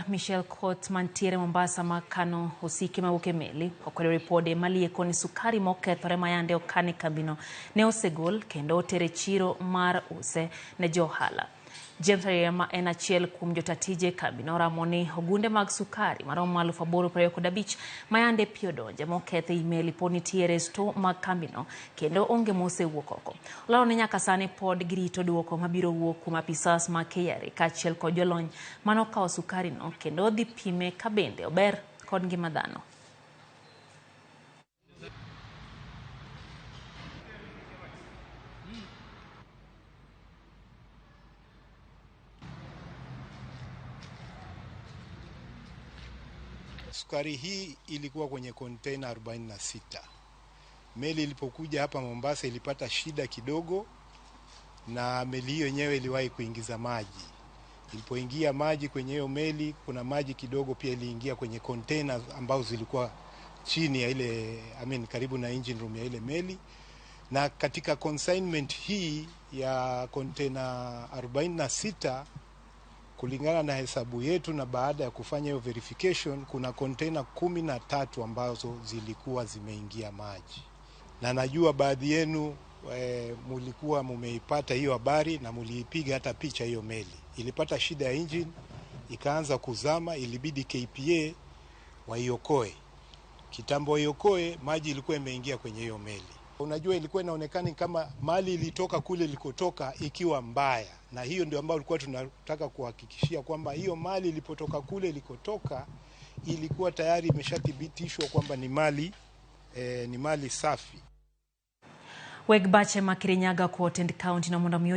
Michelle Cotts mantiere Mombasa makano usiki mawuok e meli okwedo ripode malieko ni sukari mokethore mayande okane kambino ne osegol kendo otere chiro mar use ne johala. James Ariema en achiel kuom jotatije kambino ramoni ogunde mag sukari maromo 825 mayande pi odonje mokethi e meli pod nitiere stoo mag kambino kendo onge mosewuok oko. Olalo ni nyaka sani pod girito duoko mabiro wuok kuom apisas mag KRA kaachiel kod jolony manokawo sukari no kendo dhi pime kabende ober kod ngima dhano. Sukari hii ilikuwa kwenye container 46. Meli ilipokuja hapa Mombasa ilipata shida kidogo na meli hiyo yenyewe iliwahi kuingiza maji. Ilipoingia maji kwenye hiyo meli, kuna maji kidogo pia iliingia kwenye container ambazo zilikuwa chini ya ile karibu na engine room ya ile meli. Na katika consignment hii ya container 46 kulingana na hesabu yetu na baada ya kufanya hiyo verification, kuna container 13 ambazo zilikuwa zimeingia maji. Na najua baadhi yenu mulikuwa mumeipata hiyo habari na muliipiga hata picha hiyo meli. Ilipata shida ya engine, ikaanza kuzama, ilibidi KPA waiokoe. Kitambo iokoe, maji ilikuwa imeingia kwenye hiyo meli. Unajua ilikuwa inaonekana kama mali ilitoka kule ilikotoka ikiwa mbaya. Na hiyo ndio ambayo tulikuwa tunataka kuhakikishia kwamba hiyo mali ilipotoka kule ilikotoka ilikuwa tayari imeshathibitishwa kwamba ni mali safi. Wegbache makirinyaga kwa Otend County na